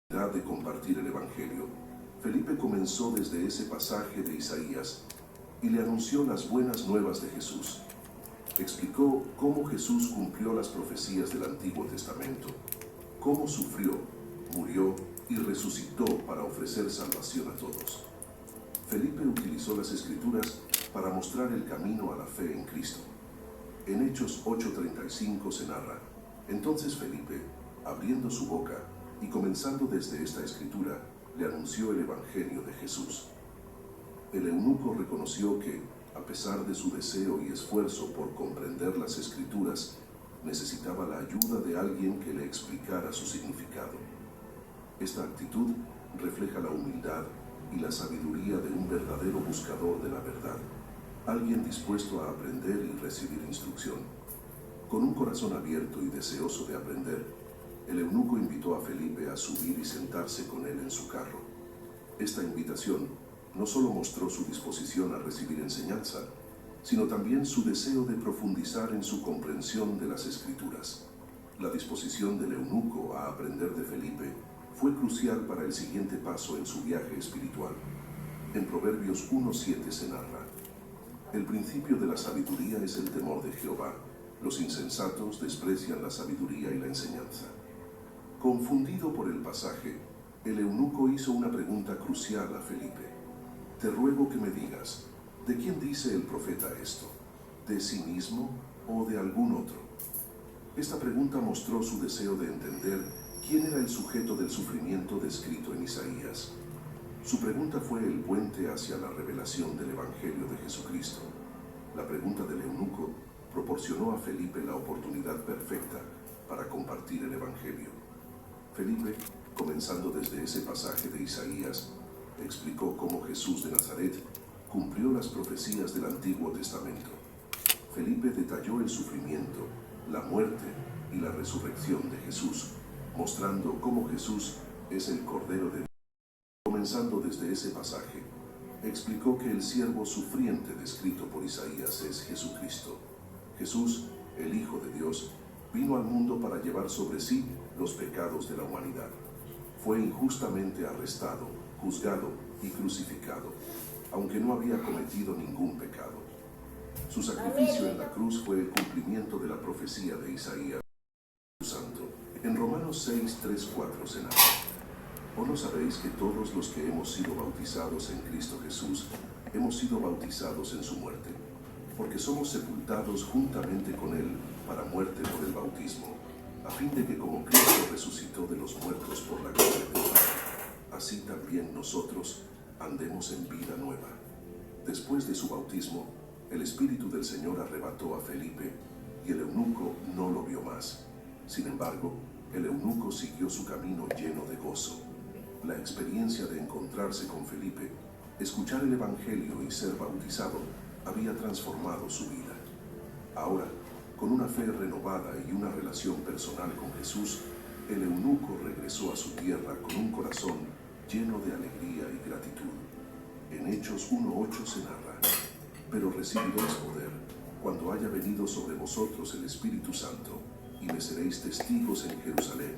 De compartir el Evangelio, Felipe comenzó desde ese pasaje de Isaías y le anunció las buenas nuevas de Jesús. Explicó cómo Jesús cumplió las profecías del Antiguo Testamento, cómo sufrió, murió y resucitó para ofrecer salvación a todos. Felipe utilizó las Escrituras para mostrar el camino a la fe en Cristo. En Hechos 8:35 se narra: entonces Felipe, abriendo su boca y comenzando desde esta escritura, le anunció el Evangelio de Jesús. El eunuco reconoció que, a pesar de su deseo y esfuerzo por comprender las Escrituras, necesitaba la ayuda de alguien que le explicara su significado. Esta actitud refleja la humildad y la sabiduría de un verdadero buscador de la verdad, alguien dispuesto a aprender y recibir instrucción. Con un corazón abierto y deseoso de aprender, el eunuco invitó a Felipe a subir y sentarse con él en su carro. Esta invitación no solo mostró su disposición a recibir enseñanza, sino también su deseo de profundizar en su comprensión de las Escrituras. La disposición del eunuco a aprender de Felipe fue crucial para el siguiente paso en su viaje espiritual. En Proverbios 1:7 se narra: el principio de la sabiduría es el temor de Jehová. Los insensatos desprecian la sabiduría y la enseñanza. Confundido por el pasaje, el eunuco hizo una pregunta crucial a Felipe. Te ruego que me digas, ¿de quién dice el profeta esto? ¿De sí mismo o de algún otro? Esta pregunta mostró su deseo de entender quién era el sujeto del sufrimiento descrito en Isaías. Su pregunta fue el puente hacia la revelación del Evangelio de Jesucristo. La pregunta del eunuco proporcionó a Felipe la oportunidad perfecta para compartir el Evangelio. Felipe, comenzando desde ese pasaje de Isaías, explicó cómo Jesús de Nazaret cumplió las profecías del Antiguo Testamento. Felipe detalló el sufrimiento, la muerte y la resurrección de Jesús, mostrando cómo Jesús es el Cordero de Dios. Comenzando desde ese pasaje, explicó que el siervo sufriente descrito por Isaías es Jesucristo. Jesús, el Hijo de Dios, vino al mundo para llevar sobre sí los pecados de la humanidad. Fue injustamente arrestado, juzgado y crucificado, aunque no había cometido ningún pecado. Su sacrificio en la cruz fue el cumplimiento de la profecía de Isaías Santo. En Romanos 6:3-4 se narra: ¿o no sabéis que todos los que hemos sido bautizados en Cristo Jesús hemos sido bautizados en su muerte? Porque somos sepultados juntamente con Él para muerte por el bautismo, a fin de que como Cristo resucitó de los muertos por la gloria del Padre, así también nosotros andemos en vida nueva. Después de su bautismo, el Espíritu del Señor arrebató a Felipe, y el eunuco no lo vio más. Sin embargo, el eunuco siguió su camino lleno de gozo. La experiencia de encontrarse con Felipe, escuchar el Evangelio y ser bautizado había transformado su vida. Ahora, con una fe renovada y una relación personal con Jesús, el eunuco regresó a su tierra con un corazón lleno de alegría y gratitud. En Hechos 1:8 se narra: pero recibiréis poder cuando haya venido sobre vosotros el Espíritu Santo, y me seréis testigos en Jerusalén,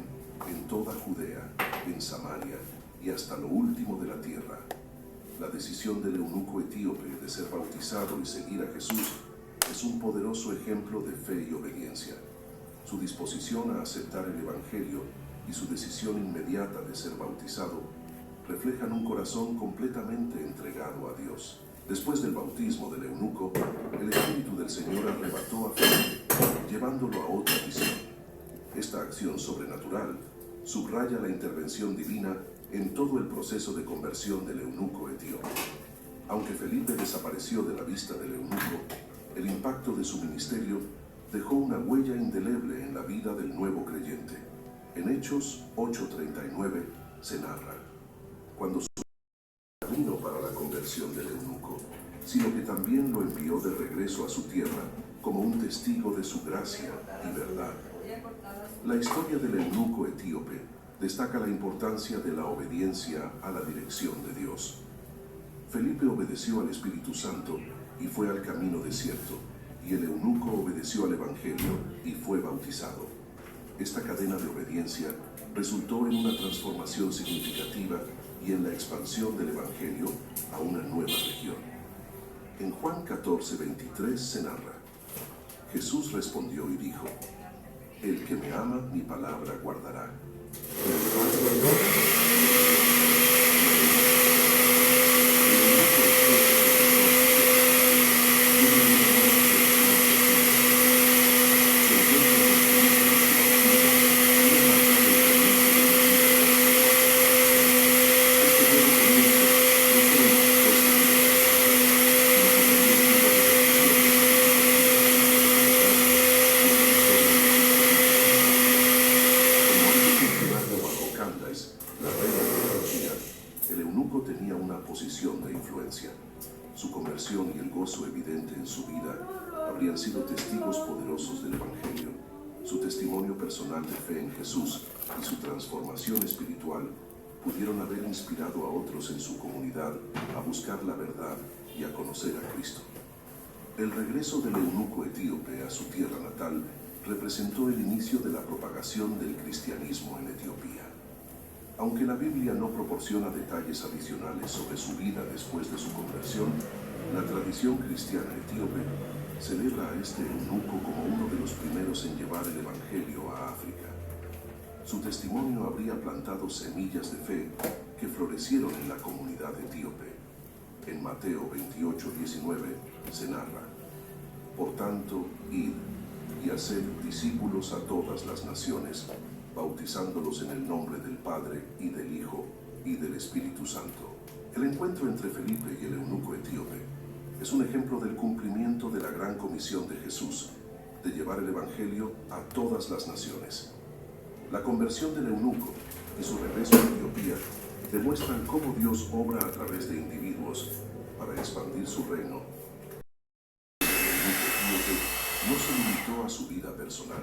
en toda Judea, en Samaria y hasta lo último de la tierra. La decisión del eunuco etíope de ser bautizado y seguir a Jesús es un poderoso ejemplo de fe y obediencia. Su disposición a aceptar el Evangelio y su decisión inmediata de ser bautizado reflejan un corazón completamente entregado a Dios. Después del bautismo del eunuco, el Espíritu del Señor arrebató a Felipe, llevándolo a otra misión. Esta acción sobrenatural subraya la intervención divina en todo el proceso de conversión del eunuco etíope. Aunque Felipe desapareció de la vista del eunuco, el impacto de su ministerio dejó una huella indeleble en la vida del nuevo creyente. En Hechos 8:39 se narra: cuando su camino para la conversión del eunuco, sino que también lo envió de regreso a su tierra como un testigo de su gracia y verdad. La historia del eunuco etíope destaca la importancia de la obediencia a la dirección de Dios. Felipe obedeció al Espíritu Santo y fue al camino desierto, y el eunuco obedeció al Evangelio y fue bautizado. Esta cadena de obediencia resultó en una transformación significativa y en la expansión del Evangelio a una nueva región. En Juan 14:23 se narra: Jesús respondió y dijo: El que me ama, mi palabra guardará. Tenía una posición de influencia. Su conversión y el gozo evidente en su vida habrían sido testigos poderosos del Evangelio. Su testimonio personal de fe en Jesús y su transformación espiritual pudieron haber inspirado a otros en su comunidad a buscar la verdad y a conocer a Cristo. El regreso del eunuco etíope a su tierra natal representó el inicio de la propagación del cristianismo en Etiopía. Aunque la Biblia no proporciona detalles adicionales sobre su vida después de su conversión, la tradición cristiana etíope celebra a este eunuco como uno de los primeros en llevar el Evangelio a África. Su testimonio habría plantado semillas de fe que florecieron en la comunidad etíope. En Mateo 28:19 se narra: Por tanto, id y haced discípulos a todas las naciones, bautizándolos en el nombre del Padre, y del Hijo, y del Espíritu Santo. El encuentro entre Felipe y el eunuco etíope es un ejemplo del cumplimiento de la gran comisión de Jesús, de llevar el Evangelio a todas las naciones. La conversión del eunuco y su regreso a Etiopía demuestran cómo Dios obra a través de individuos para expandir su reino. El eunuco etíope no se limitó a su vida personal.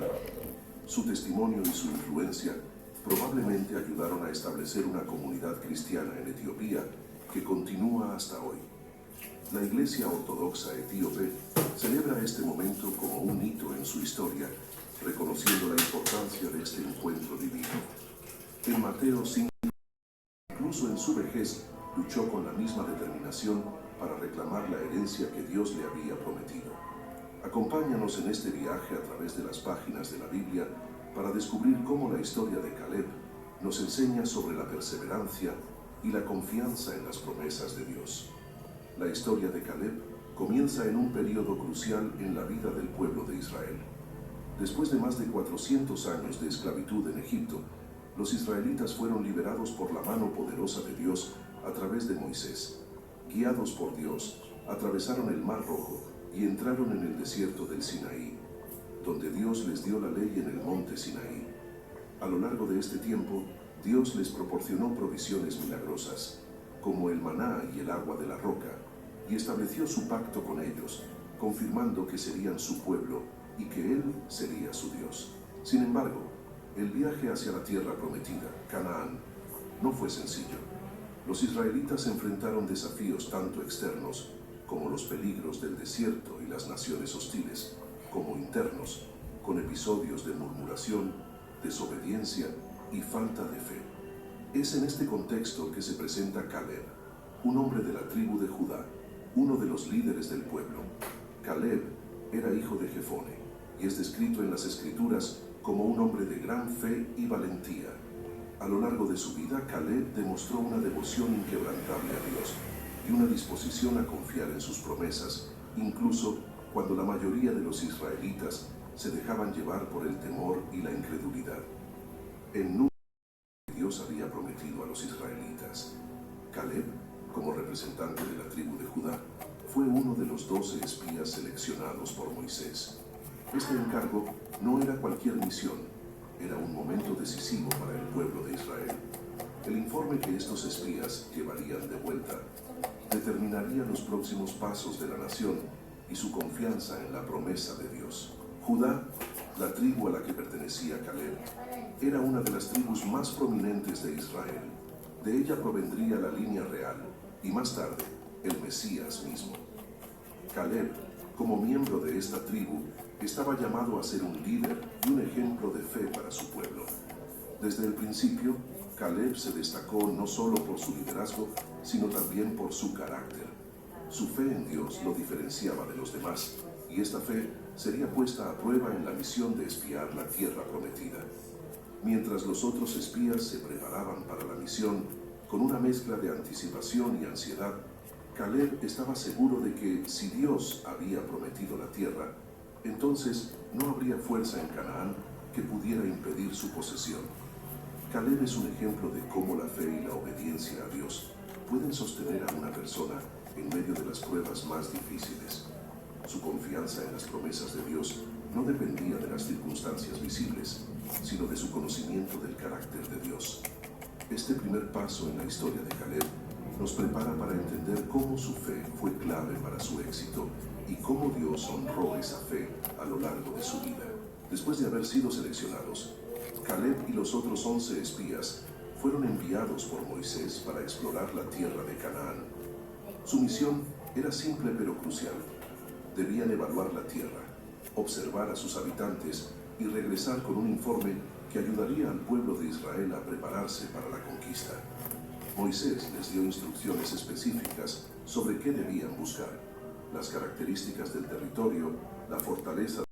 Su testimonio y su influencia probablemente ayudaron a establecer una comunidad cristiana en Etiopía que continúa hasta hoy. La Iglesia Ortodoxa Etíope celebra este momento como un hito en su historia, reconociendo la importancia de este encuentro divino. En Mateo 5, incluso en su vejez, luchó con la misma determinación para reclamar la herencia que Dios le había prometido. Acompáñanos en este viaje a través de las páginas de la Biblia para descubrir cómo la historia de Caleb nos enseña sobre la perseverancia y la confianza en las promesas de Dios. La historia de Caleb comienza en un periodo crucial en la vida del pueblo de Israel. Después de más de 400 años de esclavitud en Egipto, los israelitas fueron liberados por la mano poderosa de Dios a través de Moisés. Guiados por Dios, atravesaron el Mar Rojo y entraron en el desierto del Sinaí, donde Dios les dio la ley en el monte Sinaí. A lo largo de este tiempo, Dios les proporcionó provisiones milagrosas, como el maná y el agua de la roca, y estableció su pacto con ellos, confirmando que serían su pueblo y que Él sería su Dios. Sin embargo, el viaje hacia la tierra prometida, Canaán, no fue sencillo. Los israelitas enfrentaron desafíos tanto externos como los peligros del desierto y las naciones hostiles, como internos, con episodios de murmuración, desobediencia y falta de fe. Es en este contexto que se presenta Caleb, un hombre de la tribu de Judá, uno de los líderes del pueblo. Caleb era hijo de Jefone y es descrito en las Escrituras como un hombre de gran fe y valentía. A lo largo de su vida, Caleb demostró una devoción inquebrantable a Dios y una disposición a confiar en sus promesas, incluso cuando la mayoría de los israelitas se dejaban llevar por el temor y la incredulidad. En número que Dios había prometido a los israelitas. Caleb, como representante de la tribu de Judá, fue uno de los 12 espías seleccionados por Moisés. Este encargo no era cualquier misión, era un momento decisivo para el pueblo de Israel. El informe que estos espías llevarían de vuelta determinaría los próximos pasos de la nación y su confianza en la promesa de Dios. Judá, la tribu a la que pertenecía Caleb, era una de las tribus más prominentes de Israel. De ella provendría la línea real y más tarde el Mesías mismo. Caleb, como miembro de esta tribu, estaba llamado a ser un líder y un ejemplo de fe para su pueblo. Desde el principio, Caleb se destacó no solo por su liderazgo, sino también por su carácter. Su fe en Dios lo diferenciaba de los demás, y esta fe sería puesta a prueba en la misión de espiar la tierra prometida. Mientras los otros espías se preparaban para la misión, con una mezcla de anticipación y ansiedad, Caleb estaba seguro de que si Dios había prometido la tierra, entonces no habría fuerza en Canaán que pudiera impedir su posesión. Caleb es un ejemplo de cómo la fe y la obediencia a Dios pueden sostener a una persona en medio de las pruebas más difíciles. Su confianza en las promesas de Dios no dependía de las circunstancias visibles, sino de su conocimiento del carácter de Dios. Este primer paso en la historia de Caleb nos prepara para entender cómo su fe fue clave para su éxito y cómo Dios honró esa fe a lo largo de su vida. Después de haber sido seleccionados, Caleb y los otros 11 espías fueron enviados por Moisés para explorar la tierra de Canaán. Su misión era simple pero crucial. Debían evaluar la tierra, observar a sus habitantes y regresar con un informe que ayudaría al pueblo de Israel a prepararse para la conquista. Moisés les dio instrucciones específicas sobre qué debían buscar: las características del territorio, la fortaleza